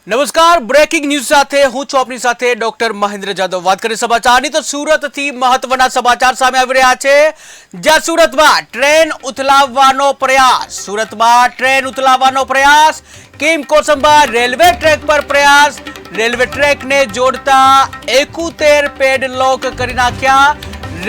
નમસ્કાર, breaking news સાથે હું છું આપની સાથે ડોક્ટર મહેન્દ્ર જાદવ। વાત કરીએ સમાચારની તો સુરતથી મહત્વના સમાચાર સામે આવી રહ્યા છે, જ્યાં સુરતમાં ટ્રેન ઉથલાવવાનો પ્રયાસ, કિમ કોસંબા રેલવે ટ્રેક પર પ્રયાસ, રેલવે ટ્રેકને જોડતા 71 પેડલોક કરી નાખ્યા।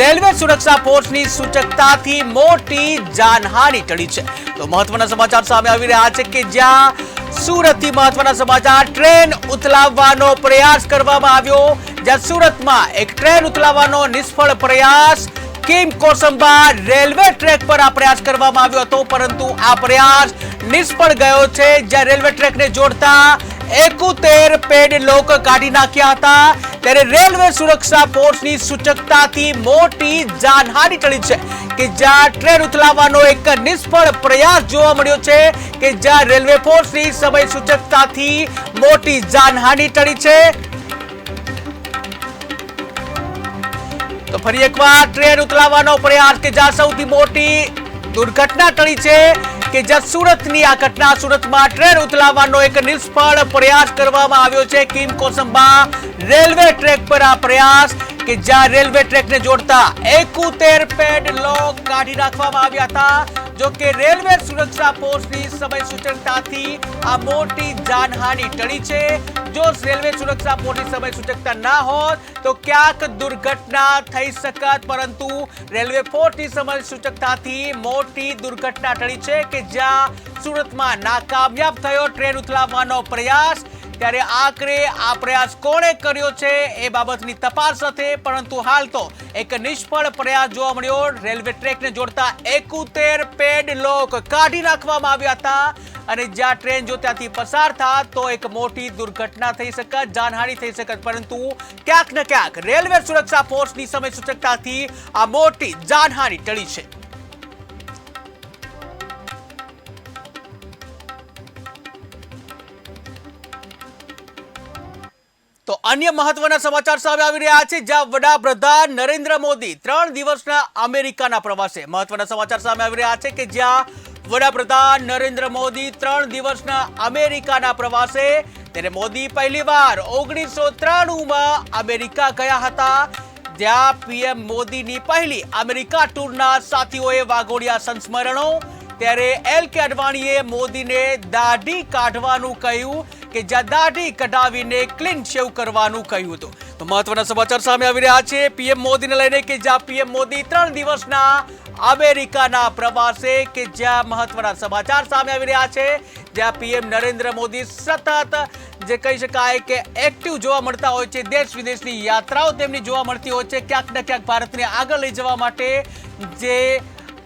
રેલવે સુરક્ષા ફોર્સની સૂચકતાથી મોટી જાનહાનિ ટળી છે। તો મહત્વના સમાચાર સામે આવી રહ્યા છે કે જ્યાં સુરતથી મહત્વના સમાચાર, ટ્રેન ઉથલાવવાનો પ્રયાસ કરવામાં આવ્યો, જ્યાં સુરતમાં એક ટ્રેન ઉથલાવવાનો નિષ્ફળ પ્રયાસ, કિમ કોસંબા રેલવે ટ્રેક પર આ પ્રયાસ કરવામાં આવ્યો હતો, પરંતુ આ પ્રયાસ નિષ્ફળ ગયો છે, જ્યાં રેલવે ટ્રેકને જોડતા 71 પેડલોક કાઢી નાખ્યા હતા। ત્યારે રેલવે સુરક્ષા ફોર્સની સૂચકતાથી મોટી જાનહાનિ ટળી છે કે જ્યાં ટ્રેન ઉથલાવવાનો એક નિષ્ફળ પ્રયાસ જોવા મળ્યો છે કે જ્યાં રેલવે ફોર્સની સમય સૂચકતાથી મોટી જાનહાનિ ટળી છે। તો ફરી એકવાર ટ્રેન ઉથલાવવાનો પ્રયાસ કે જ્યાં સૌથી મોટી દુર્ઘટના ટળી છે કે જ્યાં સુરતની આ ઘટના, સુરતમાં ટ્રેન ઉથલાવવાનો એક નિષ્ફળ પ્રયાસ કરવામાં આવ્યો છે। કિમ કોસંબા રેલવે ટ્રેક પર આ પ્રયાસ કે જ્યાં રેલવે ટ્રેકને જોડતા 71 પેડલોક કાઢી નાખવામાં આવ્યા હતા। જો કે રેલવે સુરક્ષા ફોર્સની સમય સૂચકતાથી આ મોટી જાનહાનિ ટળી છે। જો રેલવે સુરક્ષા ફોર્સની સમય સૂચકતા ના હોત તો ક્યાંક દુર્ઘટના થઈ શકત, પરંતુ રેલવે ફોર્સની સમય સૂચકતાથી મોટી દુર્ઘટના ટળી છે કે જ્યાં સુરતમાં નાકામયાબ થયો ટ્રેન ઉથલાવવાનો પ્રયાસ। ત્યારે આખરે આ પ્રયાસ કોણે કર્યો છે એ બાબતની તપાસ થશે, પરંતુ હાલ તો એક નિષ્ફળ પ્રયાસ જોવા મળ્યો। રેલવે ટ્રેકને જોડતા 71 પેડલોક કાઢી નાખવામાં આવ્યા હતા અને જ્યાં ટ્રેન જો ત્યાંથી પસાર થાત તો એક મોટી દુર્ઘટના થઈ શકત, જાનહાનિ થઈ શકત, પરંતુ ક્યાંક ને ક્યાંક રેલવે સુરક્ષા ફોર્સની સમય સૂચકતાથી આ મોટી જાનહાનિ ટળી છે। તો અન્ય મહત્વના સમાચાર સામે આવી રહ્યા છે, જ્યાં વડાપ્રધાન નરેન્દ્ર મોદી 3 દિવસના અમેરિકાના પ્રવાસે। મહત્વના સમાચાર સામે આવી રહ્યા છે કે જ્યાં વડાપ્રધાન નરેન્દ્ર મોદી 3 દિવસના અમેરિકાના પ્રવાસે। ત્યારે મોદી પહેલીવાર 1993માં અમેરિકા ગયા હતા, જ્યાં પીએમ મોદીની પહેલી અમેરિકા ટૂરના સાથીઓએ વાગોડ્યા સંસ્મરણો। ત્યારે એલ.કે. અડવાણીએ મોદીને દાઢી કાઢવાનું કહ્યું કે જ્યાં દાઢી કઢાવીને ક્લીન શેવ કરવાનું કહ્યું હતું। તો મહત્વના સમાચાર સામે આવી રહ્યા છે પીએમ મોદીને લઈને કે જ્યાં પીએમ મોદી 3 દિવસના અમેરિકાના પ્રવાસે, કે જ્યાં મહત્વના સમાચાર સામે આવી રહ્યા છે, જ્યાં પીએમ નરેન્દ્ર મોદી સતત જે કહી શકાય કે એક્ટિવ જોવા મળતા હોય છે, દેશ વિદેશની યાત્રાઓ તેમની જોવા મળતી હોય છે, ક્યાંક ને ક્યાંક ભારતને આગળ લઈ જવા માટે જે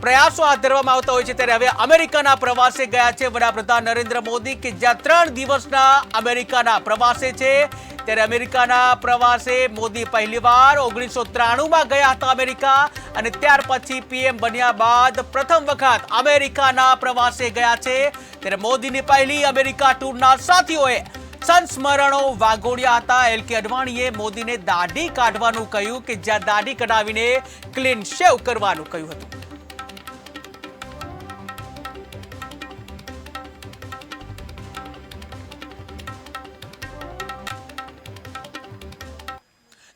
પ્રયાસો હાથ ધરવામાં આવતા હોય છે। ત્યારે હવે અમેરિકાના પ્રવાસે ગયા છે વડાપ્રધાન નરેન્દ્ર મોદી, કે જ્યાં 3 દિવસના અમેરિકાના પ્રવાસે છે। ત્યારે અમેરિકાના પ્રવાસે મોદી પહેલીવાર 1993માં ગયા હતા અમેરિકા, અને ત્યાર પછી પીએમ બન્યા બાદ પ્રથમ વખત અમેરિકાના પ્રવાસે ગયા છે। ત્યારે મોદીની પહેલી અમેરિકા ટૂરના સાથીઓએ સંસ્મરણો વાગોડ્યા હતા। એલ.કે. અડવાણીએ મોદીને દાઢી કાઢવાનું કહ્યું કે જ્યાં દાઢી કઢાવીને ક્લીન શેવ કરવાનું કહ્યું હતું।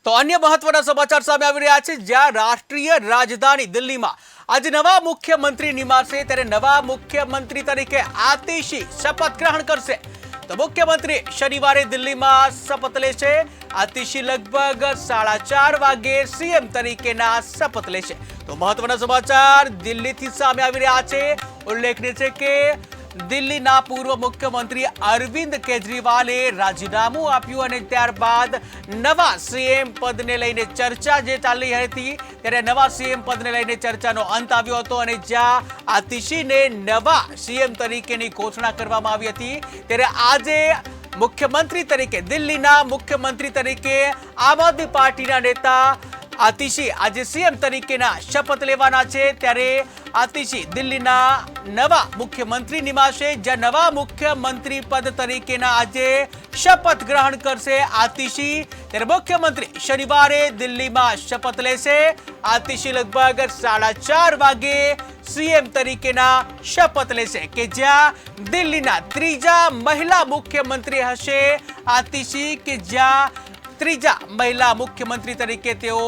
તો અન્ય મહત્વના સમાચાર સામે આવી રહ્યા છે, જ્યાં રાષ્ટ્રીય રાજધાની દિલ્હીમાં આજે નવા મુખ્યમંત્રી નિમાશે। ત્યારે નવા મુખ્યમંત્રી તરીકે આતિશી શપથ ગ્રહણ કરશે। તો મુખ્યમંત્રી શનિવારે દિલ્હીમાં શપથ લેશે। આતિશી લગભગ 4:30 વાગે સીએમ તરીકેના શપથ લેશે। તો મહત્વના સમાચાર દિલ્હીથી સામે આવી રહ્યા છે। ઉલ્લેખનીય છે કે દિલ્હીના પૂર્વ મુખ્યમંત્રી અરવિંદ કેજરીવાલે રાજીનામું આપ્યું અને ત્યારબાદ નવા સીએમ પદને લઈને ચર્ચા જે ચાલી હતી, ત્યારે નવા સીએમ પદને લઈને ચર્ચાનો અંત આવ્યો હતો અને જ્યાં આતિશીને નવા સીએમ તરીકેની ઘોષણા કરવામાં આવી હતી। ત્યારે આજે મુખ્યમંત્રી તરીકે, દિલ્હીના મુખ્યમંત્રી તરીકે આમ આદમી પાર્ટીના નેતા આતિશી આજે સીએમ તરીકેના શપથ લેવાના છે। ત્યારે આતિશી દિલ્હીના નવા મુખ્યમંત્રી નિમાશે, જ્યાં નવા મુખ્યમંત્રી પદ તરીકેના આજે શપથ ગ્રહણ કરશે આતિશી। ત્યારે મુખ્યમંત્રી શનિવારે દિલ્હીમાં શપથ લેશે। આતિશી લગભગ 4:30 વાગે સીએમ તરીકેના શપથ લેશે કે જ્યાં દિલ્હીના ત્રીજા મહિલા મુખ્યમંત્રી હશે આતિશી, કે જ્યાં ત્રીજા મહિલા મુખ્યમંત્રી તરીકે તેઓ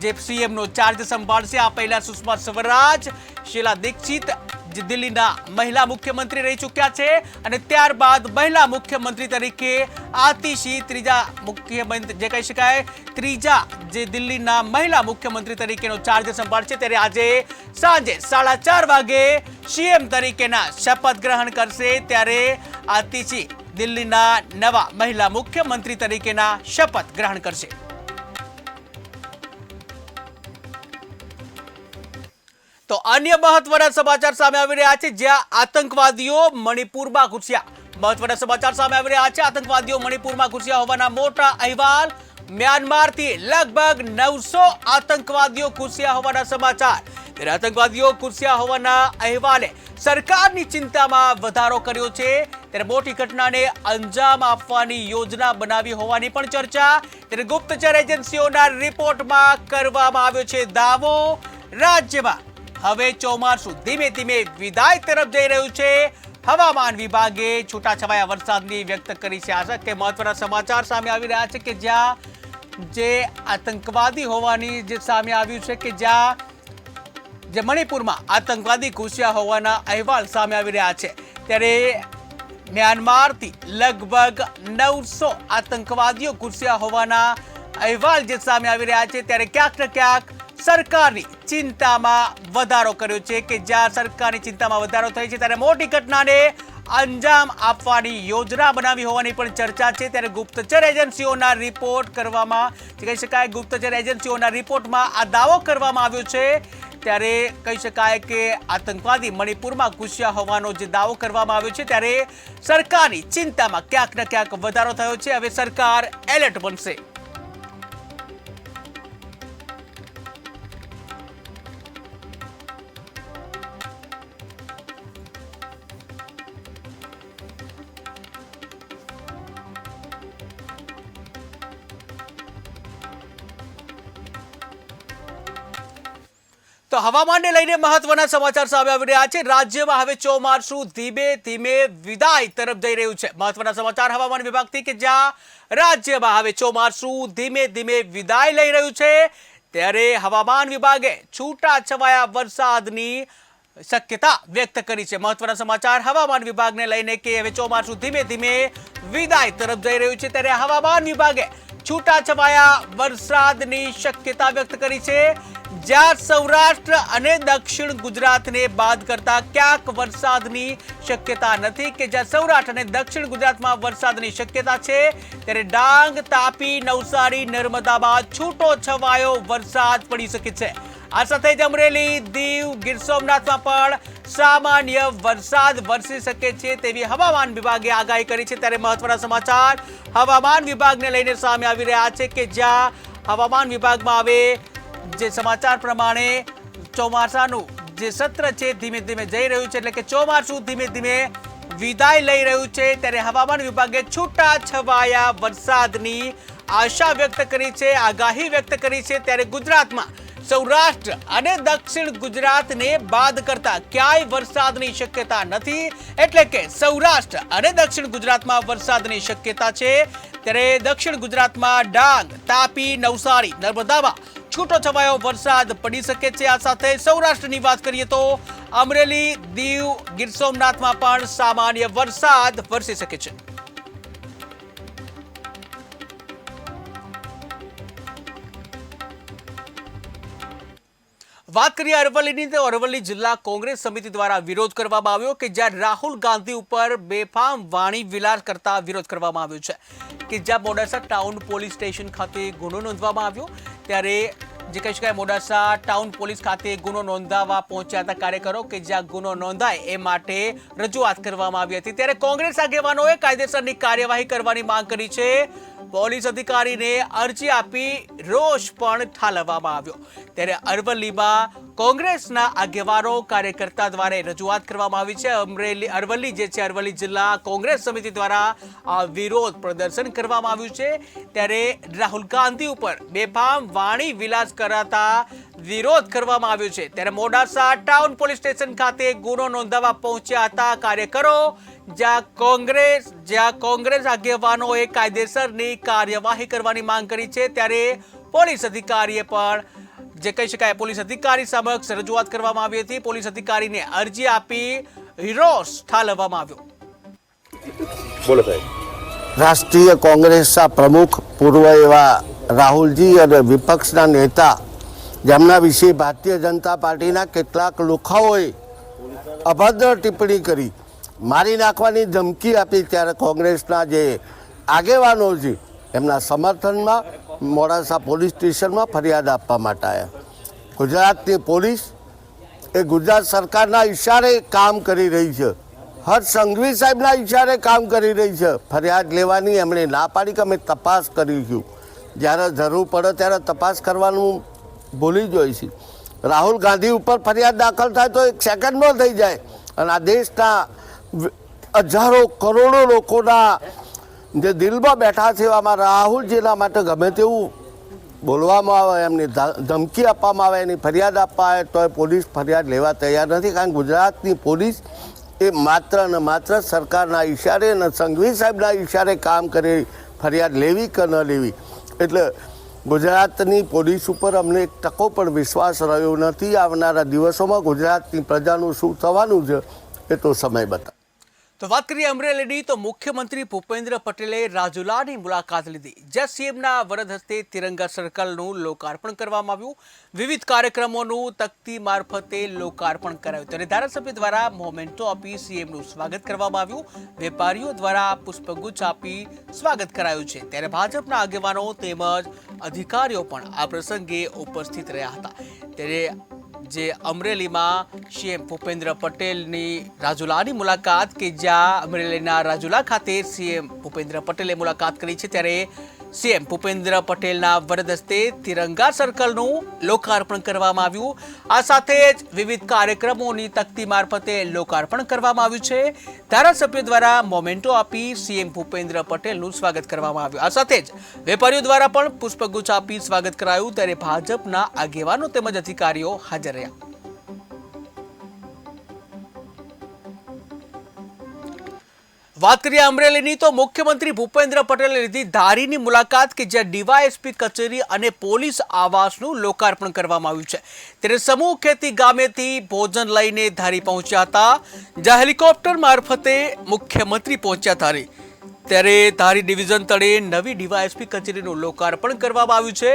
જે સીએમ નો ચાર્જ સંભાળશે। આ પહેલા સુષ્મા સ્વરાજ, શીલા દીક્ષિત જે દિલ્હીના મહિલા મુખ્યમંત્રી રહી ચૂક્યા છે અને ત્યારબાદ મહિલા મુખ્યમંત્રી તરીકે આતિશી ત્રીજા મુખ્યમંત્રી જે કહી શકાય ત્રીજા જે દિલ્હીના મહિલા મુખ્યમંત્રી તરીકેનો ચાર્જ સંભાળશે। ત્યારે આજે સાંજે 4:30 વાગે સીએમ તરીકેના શપથ ગ્રહણ કરશે। ત્યારે આતિશી દિલ્હીના નવા મહિલા મુખ્યમંત્રી તરીકેના શપથ ગ્રહણ કરશે। તો અન્ય મહત્વના સમાચાર સામે આવી રહ્યા છે, જ્યાં આતંકવાદીઓ મણિપુરમાં ઘૂસ્યા। મહત્વના સમાચાર સામે આવી રહ્યા છે, આતંકવાદીઓ મણિપુરમાં ઘૂસ્યા હોવાના મોટા અહેવાલ। મ્યાનમારથી લગભગ 900 આતંકવાદીઓ ઘૂસ્યા હોવાના સમાચાર। ત્યારે આતંકવાદીઓ ઘૂસ્યા હોવાના અહેવાલે સરકારની ચિંતામાં વધારો કર્યો છે। ત્યારે મોટી ઘટનાને અંજામ આપવાની યોજના બનાવી હોવાની પણ ચર્ચા। ત્યારે ગુપ્તચર એજન્સીઓના રિપોર્ટમાં કરવામાં આવ્યો છે દાવો। રાજ્યમાં હવે ચોમાસું ધીમે ધીમે વિદાય તરફ જઈ રહ્યું છે। હવામાન વિભાગે છૂટાછવાયા વરસાદની વ્યક્ત કરી છે આશા। કે મહત્વના સમાચાર સામે આવી રહ્યા છે કે જ્યાં જે આતંકવાદી હોવાની જે સામે આવ્યું છે કે જ્યાં જે મણિપુરમાં આતંકવાદી ઘૂસ્યા હોવાના અહેવાલ સામે આવી રહ્યા છે। ત્યારે મ્યાનમારથી લગભગ 900 આતંકવાદીઓ ઘૂસ્યા હોવાના અહેવાલ જે સામે આવી રહ્યા છે। ત્યારે ક્યાંક ને ક્યાંક સરકારની ચિંતામાં વધારો કર્યો છે કે જ્યાં સરકારની ચિંતામાં વધારો થઈ છે ત્યારે મોટી ઘટનાને અંજામ આપવાની યોજના બનાવી હોવાની પણ ચર્ચા છે। ત્યારે ગુપ્તચર એજન્સીઓના રિપોર્ટ કરવામાં જે કહી શકાય ગુપ્તચર એજન્સીઓના રિપોર્ટમાં આ દાવો કરવામાં આવ્યો છે। ત્યારે કહી શકાય કે આતંકવાદી મણિપુરમાં ઘૂસ્યા હોવાનો જે દાવો કરવામાં આવ્યો છે ત્યારે સરકારની ચિંતામાં ક્યાંક ને ક્યાંક વધારો થયો છે। હવે સરકાર એલર્ટ બનશે। તો હવામાનને લઈને મહત્વના સમાચાર સામે આવી રહ્યા છે। રાજ્યમાં હવે ચોમાસું ધીમે ધીમે વિદાય તરફ જઈ રહ્યું છે। મહત્વના સમાચાર હવામાન વિભાગથી કે જ્યાં રાજ્યમાં હવે ચોમાસું ધીમે ધીમે વિદાય લઈ રહ્યું છે। ત્યારે હવામાન વિભાગે છૂટાછવાયા વરસાદની શક્યતા વ્યક્ત કરી છે। મહત્વના સમાચાર હવામાન વિભાગને લઈને કે હવે ચોમાસું ધીમે ધીમે વિદાય તરફ જઈ રહ્યું છે। ત્યારે હવામાન વિભાગે છૂટાછવાયા વરસાદની શક્યતા વ્યક્ત કરી છે। જ્યાં સૌરાષ્ટ્ર અને દક્ષિણ ગુજરાતને બાદ કરતા ક્યાંક વરસાદની શક્યતા નથી, કે જ્યાં સૌરાષ્ટ્ર અને દક્ષિણ ગુજરાતમાં વરસાદની શક્યતા છે। ત્યારે ડાંગ, તાપી, નવસારી, નર્મદામાં છૂટો છવાયો વરસાદ પડી શકે છે। આ સાથે જ અમરેલી, દીવ, ગીર સોમનાથમાં પણ સામાન્ય વરસાદ વરસી શકે છે તેવી હવામાન વિભાગે આગાહી કરી છે। ત્યારે મહત્વના સમાચાર હવામાન વિભાગને લઈને સામે આવી રહ્યા છે કે જ્યાં હવામાન વિભાગમાં હવે જે સમાચાર પ્રમાણે ચોમાસાનું જે સત્ર છે ધીમે ધીમે જઈ રહ્યું છે, એટલે કે ચોમાસું ધીમે ધીમે વિદાય લઈ રહ્યું છે। ત્યારે હવામાન વિભાગે છૂટા છવાયા વરસાદની આશા વ્યક્ત કરી છે, આગાહી વ્યક્ત કરી છે। ત્યારે ગુજરાતમાં સૌરાષ્ટ્ર અને દક્ષિણ ગુજરાતને બાદ કરતા ક્યાંય વરસાદની શક્યતા નથી, એટલે કે સૌરાષ્ટ્ર અને દક્ષિણ ગુજરાતમાં વરસાદની શક્યતા છે। ત્યારે દક્ષિણ ગુજરાતમાં ડાંગ, તાપી, નવસારી, નર્મદામાં છૂટો છવાયો વરસાદ પડી શકે છે। આ સાથે સૌરાષ્ટ્રની વાત કરીએ તો અમરેલી, દીવ, ગીર સોમનાથમાં પણ સામાન્ય વરસાદ વરસી શકે છે। વાત કરીએ અરવલ્લીની, તો અરવલ્લી જિલ્લા કોંગ્રેસ સમિતિ દ્વારા વિરોધ કરવામાં આવ્યો કે જ્યાં રાહુલ ગાંધી ઉપર બેફામ વાણી વિલાસ કરતા વિરોધ કરવામાં આવ્યો છે કે જ્યાં મોડાસા ટાઉન પોલીસ સ્ટેશન ખાતે ગુનો નોંધવામાં આવ્યો। ત્યારે જે કહી શકાય મોડાસા ટાઉન પોલીસ ખાતે ગુનો નોંધાવવા પહોંચ્યા હતા કાર્યકરો કે જ્યાં ગુનો નોંધાય એ માટે રજૂઆત કરવામાં આવી હતી। ત્યારે કોંગ્રેસ આગેવાનોએ કાયદેસરની કાર્યવાહી કરવાની માંગ કરી છે। પોલીસ અધિકારીને અરજી આપી રોષ પણ ઠાલવવામાં આવ્યો। ત્યારે અરવલ્લીમાં કોંગ્રેસના આગેવાનો કાર્યકર્તા દ્વારા રજૂઆત કરવામાં આવી છે। અરવલ્લી જિલ્લા કોંગ્રેસ સમિતિ દ્વારા વિરોધ પ્રદર્શન કરવામાં આવ્યું છે। ત્યારે રાહુલ ગાંધી ઉપર બેફામ વાણી વિલાસ કરાતા વિરોધ કરવામાં આવ્યો છે। ત્યારે મોડાસા ટાઉન પોલીસ સ્ટેશન ખાતે ગુનો નોંધાવવા પહોંચ્યા હતા કાર્યકરો, જ્યાં કોંગ્રેસ આગેવાનોએ કાયદેસરની કાર્યવાહી કરવાની માંગ કરી છે। ત્યારે પોલીસ અધિકારીએ પણ જે કહી શકાય પોલીસ અધિકારી સમક્ષ રજૂઆત કરવામાં આવી હતી। પોલીસ અધિકારીને અરજી આપી રોષ ઠાલવવામાં આવ્યો। બોલો સાહેબ। રાષ્ટ્રીય કોંગ્રેસના પ્રમુખ પૂર્વ એવા રાહુલજી અને વિપક્ષના નેતા જેમના વિશે ભારતીય જનતા પાર્ટીના કેટલાક લોકોએ અભદ્ર ટિપ્પણી કરી, મારી નાખવાની ધમકી આપી, ત્યારે કોંગ્રેસના જે આગેવાનો છે એમના સમર્થનમાં મોડાસા પોલીસ સ્ટેશનમાં ફરિયાદ આપવા માટે આવ્યા। ગુજરાતની પોલીસ એ ગુજરાત સરકારના ઈશારે કામ કરી રહી છે, હર્ષ સંઘવી સાહેબના ઈશારે કામ કરી રહી છે। ફરિયાદ લેવાની એમણે ના પાડી કે અમે તપાસ કરીશું, જ્યારે જરૂર પડે ત્યારે તપાસ કરવાનું ભૂલી જોઈએ છીએ। રાહુલ ગાંધી ઉપર ફરિયાદ દાખલ થાય તો 1 સેકન્ડમાં થઈ જાય, અને આ દેશના હજારો કરોડો લોકોના જે દિલમાં બેઠા છે એવામાં રાહુલજીના માટે ગમે તેવું બોલવામાં આવે, એમની ધમકી આપવામાં આવે, એની ફરિયાદ આપવા આવે તો પોલીસ ફરિયાદ લેવા તૈયાર નથી। કારણ કે ગુજરાતની પોલીસ એ માત્ર ને માત્ર સરકારના ઈશારે અને સંઘવી સાહેબના ઈશારે કામ કરે, ફરિયાદ લેવી કે ન લેવી। એટલે ગુજરાતની પોલીસ ઉપર અમને 1 ટકો પણ વિશ્વાસ રહ્યો નથી। આવનારા દિવસોમાં ગુજરાતની પ્રજાનું શું થવાનું છે એ તો સમય બતાવે। તો વાત કરીએ અમરેલીની, તો મુખ્યમંત્રી ભૂપેન્દ્ર પટેલે રાજુલાની મુલાકાત લીધી, જ્યાં સીએમના વરદ હસ્તે તિરંગા સર્કલનું લોકાર્પણ કરવામાં આવ્યું। વિવિધ કાર્યક્રમોનું તકતી મારફતે લોકાર્પણ કરાયું, ત્યારે ધારાસભ્ય દ્વારા મોમેન્ટો આપી સીએમનું સ્વાગત કરવામાં આવ્યું। વેપારીઓ દ્વારા પુષ્પગુચ્છ આપી સ્વાગત કરાયું છે। ત્યારે ભાજપના આગેવાનો તેમજ અધિકારીઓ પણ આ પ્રસંગે ઉપસ્થિત રહ્યા હતા। ત્યારે જે અમરેલીમાં સીએમ ભૂપેન્દ્ર પટેલની રાજુલાની મુલાકાત, કે જ્યાં અમરેલીના રાજુલા ખાતે સીએમ ભૂપેન્દ્ર પટેલે મુલાકાત કરી છે, ત્યારે સીએમ ભૂપેન્દ્ર પટેલના વરદ હસ્તે તિરંગા સર્કલનું લોકાર્પણ કરવામાં આવ્યું। આ સાથે જ વિવિધ કાર્યક્રમોની તકતી મારફતે લોકાર્પણ કરવામાં આવ્યું છે। ધારાસભ્યો દ્વારા મોમેન્ટો આપી સીએમ ભૂપેન્દ્ર પટેલનું સ્વાગત કરવામાં આવ્યું। આ સાથે જ વેપારીઓ દ્વારા પણ પુષ્પગુચ્છ આપી સ્વાગત કરાયું। ત્યારે ભાજપના આગેવાનો તેમજ અધિકારીઓ હાજર રહ્યા। વાત કરીએ અમરેલીની, તો મુખ્યમંત્રી ભૂપેન્દ્ર પટેલે લીધી ધારીની મુલાકાત, કે જ્યાં ડીવાયએસપી કચેરી અને પોલીસ આવાસનું લોકાર્પણ કરવામાં આવ્યું છે। ત્યારે સમૂહ ખેતી ગામેથી ભોજન લઈને ધારી પહોંચ્યા હતા, જ્યાં હેલિકોપ્ટર મારફતે મુખ્યમંત્રી પહોંચ્યા ધારી। ત્યારે ધારી ડિવિઝન તળે નવી ડીવાયએસપી કચેરીનું લોકાર્પણ કરવામાં આવ્યું છે।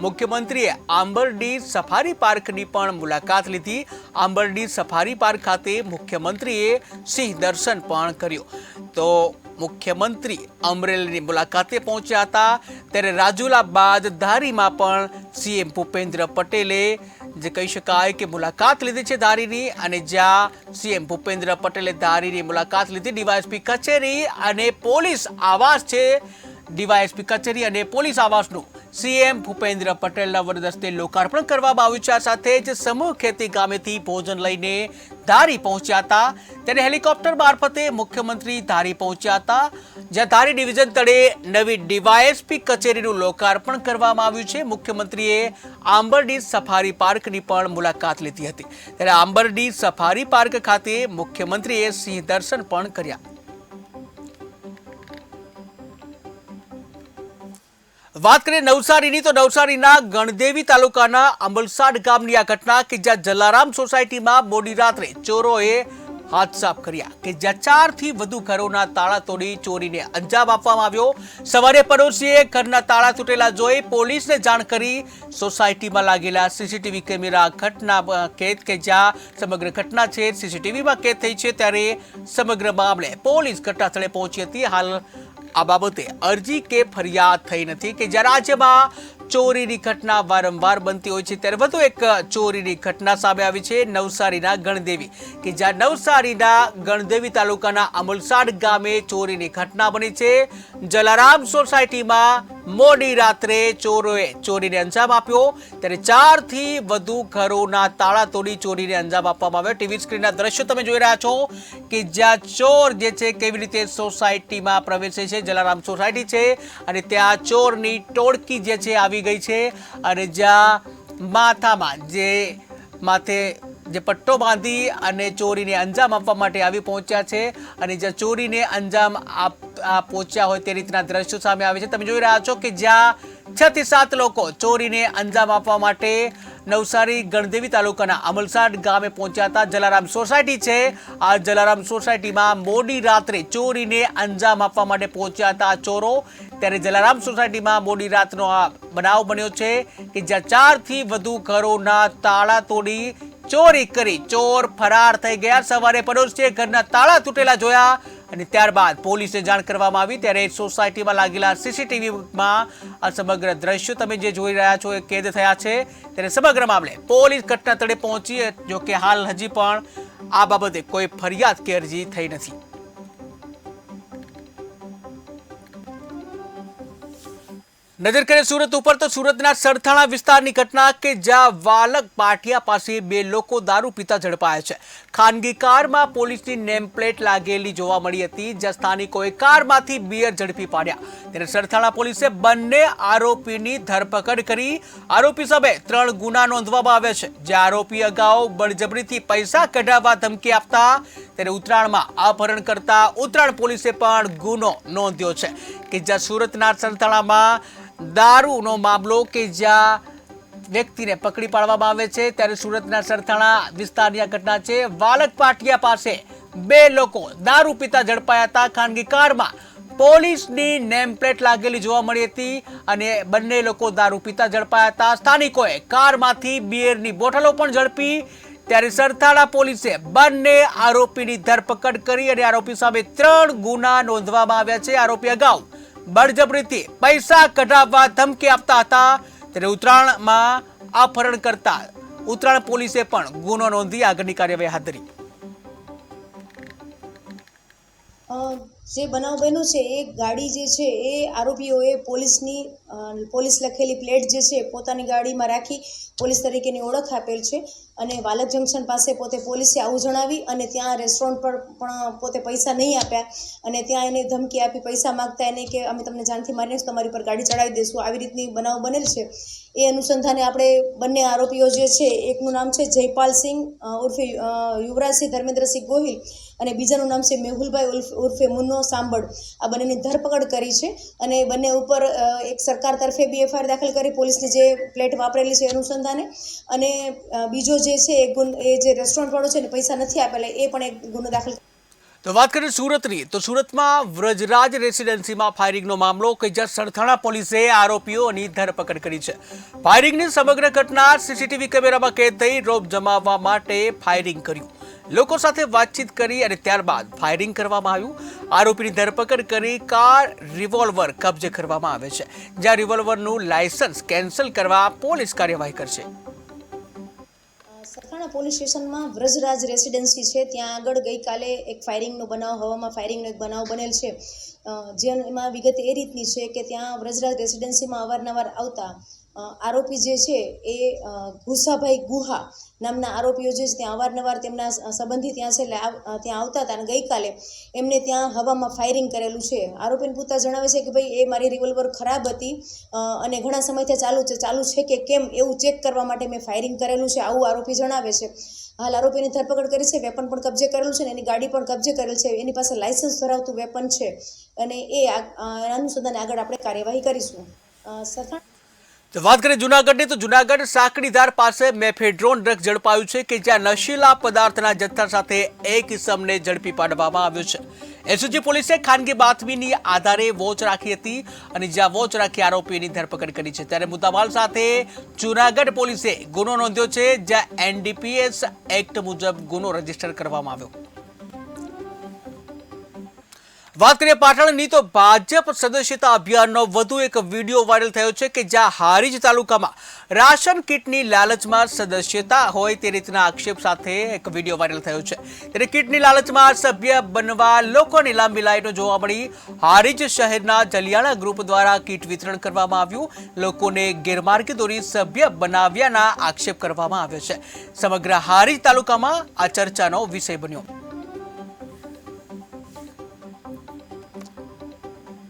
મુખ્યમંત્રીએ આંબરડી સફારી પાર્કની પણ મુલાકાત લીધી। આંબરડી સફારી પાર્ક ખાતે મુખ્યમંત્રીએ સિંહ દર્શન પણ કર્યું। તો મુખ્યમંત્રી અમરેલીની મુલાકાતે પહોંચ્યા હતા, ત્યારે રાજુલા બાદ ધારીમાં પણ સીએમ ભૂપેન્દ્ર પટેલે જે કહી શકાય કે મુલાકાત લીધી છે ધારીની, અને જ્યાં સીએમ ભૂપેન્દ્ર પટેલે ધારીની મુલાકાત લીધી ડીવાયએસપી કચેરી અને પોલીસ આવાસ છે, ડીવાયએસપી કચેરી અને પોલીસ આવાસનું સીએમ ભૂપેન્દ્ર પટેલના વરદ હસ્તે લોકાર્પણ કરવામાં આવ્યું છે। આ સાથે જ સમૂહ ખેતી ગામેથી ભોજન લઈને ધારી પહોંચ્યા હતા, ત્યારે હેલિકોપ્ટર મારફતે મુખ્યમંત્રી ધારી પહોંચ્યા હતા, જ્યાં ધારી ડિવિઝન તળે નવી ડીવાયએસપી કચેરીનું લોકાર્પણ કરવામાં આવ્યું છે। મુખ્યમંત્રીએ આંબરડી સફારી પાર્કની પણ મુલાકાત લીધી હતી, ત્યારે આંબરડી સફારી પાર્ક ખાતે મુખ્યમંત્રીએ સિંહ દર્શન પણ કર્યા। વાત કરીએ નવસારીની, તો નવસારીના ગણદેવી તાલુકાના અમલસાડ ગામની આ ઘટના, કે જ્યાં જલારામ સોસાયટીમાં મોડી રાત્રે ચોરોએ હાથ સાફ કર્યા, કે જ્યાં 4 થી વધુ ઘરોના તાળા તોડી ચોરીને અંજામ આપવામાં આવ્યો। સવારે પડોશીએ ઘરના તાળા તૂટેલા જોઈ પોલીસને જાણ કરી સોસાયટીમાં લાગેલા સીસીટીવી કેમેરા ઘટના કેદ, કે જ્યાં સમગ્ર ઘટના છે સીસીટીવીમાં કેદ થઈ છે। ત્યારે સમગ્ર મામલે પોલીસ ઘટનાસ્થળે પહોંચી હતી। હાલ આ બાબતે અરજી કે ફરિયાદ થઈ નથી, કે જ્યાં રાજ્યમાં ચોરીની ઘટના વારંવાર બનતી હોય છે, ત્યારે વધુ એક ચોરીની ઘટના સામે આવી છે નવસારીના ગણદેવી, કે જ્યાં નવસારીના ગણદેવી તાલુકાના અમલસાડ ગામે ચોરીની ઘટના બની છે। જલારામ સોસાયટીમાં મોડી રાત્રે ચોરોએ ચોરીને અંજામ આપ્યો, ત્યારે 4 થી વધુ ઘરોના તાળા તોડી ચોરીને અંજામ આપવામાં આવ્યો. ટીવી સ્ક્રીનના દ્રશ્યો તમે જોઈ રહ્યા છો કે જ્યાં ચોર જે છે કેવી રીતે સોસાયટીમાં પ્રવેશે છે. જલારામ સોસાયટી છે અને ત્યાં ચોરની ટોળકી જે છે આવી ગઈ છે અને જ્યાં માથામાં માથે જે પટ્ટો બાંધી અને ચોરીને અંજામ આપવા માટે આવી પહોંચ્યા છે અને જ્યાં ચોરીને અંજામ પહોંચ્યા હોય તે રીતના દ્રશ્યો સામે આવે છે. તમે જોઈ રહ્યા છો કે જ્યાં 6 થી 7 લોકો ચોરીને અંજામ આપવા માટે નવસારી ગણદેવી તાલુકાના અમલસાડ ગામે પહોંચ્યા હતા. જલારામ સોસાયટી છે, આ જલારામ સોસાયટીમાં મોડી રાત્રે ચોરીને અંજામ આપવા માટે પહોંચ્યા હતા ચોરો. ત્યારે જલારામ સોસાયટીમાં મોડી રાતનો આ બનાવ બન્યો છે કે જ્યાં 4 થી વધુ ઘરોના તાળા તોડી ચોરી કરી ચોર ફરાર થઈ ગયા. સવારે પડોશીએ ઘરના તાળા તૂટેલા જોયા અને ત્યારબાદ પોલીસને જાણ કરવામાં આવી. ત્યારે સોસાયટીમાં લાગેલા સીસીટીવીમાં આ સમગ્ર દ્રશ્યો તમે જે જોઈ રહ્યા છો એ કેદ થયા છે. ત્યારે સમગ્ર મામલે પોલીસ ઘટના સ્થળે પહોંચી, જો કે હાલ હજી પણ આ બાબતે કોઈ ફરિયાદ કે અરજી થઈ નથી. નજર કરીએ સુરત ઉપર, તો સુરતના સરથાણા વિસ્તારની ઘટના કે જ્યાં વાલક પાટિયા પાસે 2 લોકો દારૂ પીતા ઝડપાયા છે. ખાનગી કારમાં પોલીસની નેમ પ્લેટ લાગેલી જોવા મળી હતી, જ્યાં સ્થાનિકોએ કારમાંથી બિયર ઝડપી પાડ્યા. ત્યારે સરથાણા પોલીસે બંને આરોપીની ધરપકડ કરી. આરોપી સામે 3 ગુના નોંધવામાં આવ્યા છે, જ્યાં આરોપી અગાઉ બળજબરીથી પૈસા કઢાવવા ધમકી આપતા ત્યારે ઉત્તરાયણમાં અપહરણ કરતા ઉત્તરાયણ પોલીસે પણ ગુનો નોંધ્યો છે કે જ્યાં સુરતના સરથાણામાં દારૂનો મામલો કે જ્યાં વ્યક્તિને પકડી પાડવામાં આવે છે. ત્યારે સુરતના સરથાણા વિસ્તારની આ ઘટના છે. વાલક પાટિયા પાસે 2 લોકો દારૂ પીતા ઝડપાયા હતા. ખાનગી કારમાં પોલીસની નેમ પ્લેટ લાગેલી જોવા મળી હતી અને બંને લોકો દારૂ પીતા ઝડપાયા હતા. સ્થાનિકોએ કારમાંથી બિયરની બોટલો પણ ઝડપી. ત્યારે સરથાણા પોલીસે બંને આરોપીની ધરપકડ કરી અને આરોપી સામે 3 ગુના નોંધવામાં આવ્યા છે. આરોપી અગાઉ બળજબરીથી પૈસા કઢાવવા ધમકી આપતા હતા. ત્યારે ઉત્તરાયણમાં અપહરણ કરતા ઉત્તરાયણ પોલીસે પણ ગુનો નોંધી આગળની કાર્યવાહી હાથ ધરી. જે બનાવ બન્યો છે એ ગાડી જે છે એ આરોપીઓએ પોલીસ લખેલી પ્લેટ જે છે પોતાની ગાડીમાં રાખી પોલીસ તરીકેની ઓળખ આપેલ છે અને વાલક જંકશન પાસે પોતે પોલીસે આવું જણાવી અને ત્યાં રેસ્ટોરન્ટ પર પણ પોતે પૈસા નહીં આપ્યા અને ત્યાં એને ધમકી આપી પૈસા માગતા એને કે અમે તમને જાનથી મારીને તમારી પર ગાડી ચડાવી દઈશું, આવી રીતની બનાવ બનેલ છે. એ અનુસંધાને આપણે બંને આરોપીઓ જે છે, એકનું નામ છે જયપાલસિંહ ઉર્ફે યુવરાજસિંહ ધર્મેન્દ્રસિંહ ગોહિલ અને બીજાનું નામ છે મેહુલભાઈ ઉર્ફે મુન્નો સાંભળ. આ બંનેની ધરપકડ કરી છે અને બંને ઉપર એક સરકાર તરફે બી એફઆઈઆર દાખલ કરી પોલીસની જે પ્લેટ વાપરેલી છે અનુસંધાને, અને બીજો જે છે એ જે રેસ્ટોરન્ટવાળો છે ને પૈસા નથી આપેલા એ પણ એક ગુનો દાખલ. તો વાત કરીએ સુરતની, તો સુરતમાં વ્રજરાજ રેસિડેન્સીમાં ફાયરિંગનો મામલો કે જ્યાં સરથાણા પોલીસે આરોપીઓની ધરપકડ કરી છે. ફાયરિંગની સમગ્ર ઘટના સીસીટીવી કેમેરામાં કેદ થઈ. રોપ જમાવવા માટે ફાયરિંગ કર્યું, લોકો સાથે વાતચીત કરી અને ત્યારબાદ ફાયરિંગ કરવામાં આવ્યું. આરોપીની ધરપકડ કરી કાર રિવોલ્વર કબજે કરવામાં આવે છે, જ્યાં રિવોલ્વરનું લાયસન્સ કેન્સલ કરવા પોલીસ કાર્યવાહી કરશે. સરથાણા પોલીસ સ્ટેશનમાં વ્રજરાજ રેસિડેન્સી છે ત્યાં આગળ ગઈકાલે એક ફાયરિંગનો બનાવ, હવામાં ફાયરિંગનો એક બનાવ બનેલ છે. જેમાં વિગત એ રીતની છે કે ત્યાં વ્રજરાજ રેસિડેન્સીમાં અવારનવાર આવતા આરોપી જે છે એ ગુસાભાઈ ગુહા નામના આરોપીઓ જે છે ત્યાં અવારનવાર તેમના સંબંધી ત્યાં છે એટલે ત્યાં આવતા હતા અને ગઈકાલે એમને ત્યાં હવામાં ફાયરિંગ કરેલું છે. આરોપીને પૂછતા જણાવે છે કે ભાઈ એ મારી રિવોલ્વર ખરાબ હતી અને ઘણા સમયથી ચાલુ છે કે કેમ એવું ચેક કરવા માટે મેં ફાયરિંગ કરેલું છે, આવું આરોપી જણાવે છે. હાલ આરોપીની ધરપકડ કરી છે, વેપન પણ કબજે કરેલું છે ને એની ગાડી પણ કબજે કરેલ છે. એની પાસે લાયસન્સ ધરાવતું વેપન છે અને એ અનુસંધાને આગળ આપણે કાર્યવાહી કરીશું. તો વાત કરીએ જુનાગઢની, તો જુનાગઢ સાંકડીધાર પાસે મેફેડ્રોન ડ્રગ્સ ઝડપાયું છે કે જ્યાં નશીલા પદાર્થના જથ્થા સાથે એક ઇસમને ઝડપી પાડવામાં આવ્યો છે. એસઓજી પોલીસે ખાનગી બાતમીની આધારે વોચ રાખી હતી અને જ્યાં વોચ રાખી આરોપીની ધરપકડ કરી છે. ત્યારે મુદ્દામાલ સાથે જુનાગઢ પોલીસે ગુનો નોંધ્યો છે, જ્યાં એનડીપીએસ એક્ટ મુજબ ગુનો રજીસ્ટર કરવામાં આવ્યો. વાત કરીએ પાટણની તો ભાજપ સદસ્યતા અભિયાનનો વધુ એક વિડીયો વાયરલ થયો છે કે જ્યાં હારીજ તાલુકામાં રાશન કીટની લાલચમાં સદસ્યતા હોય તે રીતના આક્ષેપ સાથે એક વિડીયો વાયરલ થયો છે ત્યારે કીટની લાલચમાં સભ્ય બનવા લોકોની લાંબી લાઈનો જોવા મળી. હારીજ શહેરના જલિયાણા ગ્રુપ દ્વારા કીટ વિતરણ કરવામાં આવ્યું. લોકોને ગેરમાર્ગે દોરી સભ્ય બનાવ્યાના આક્ષેપ કરવામાં આવ્યો છે. સમગ્ર હારીજ તાલુકામાં આ ચર્ચાનો વિષય બન્યો.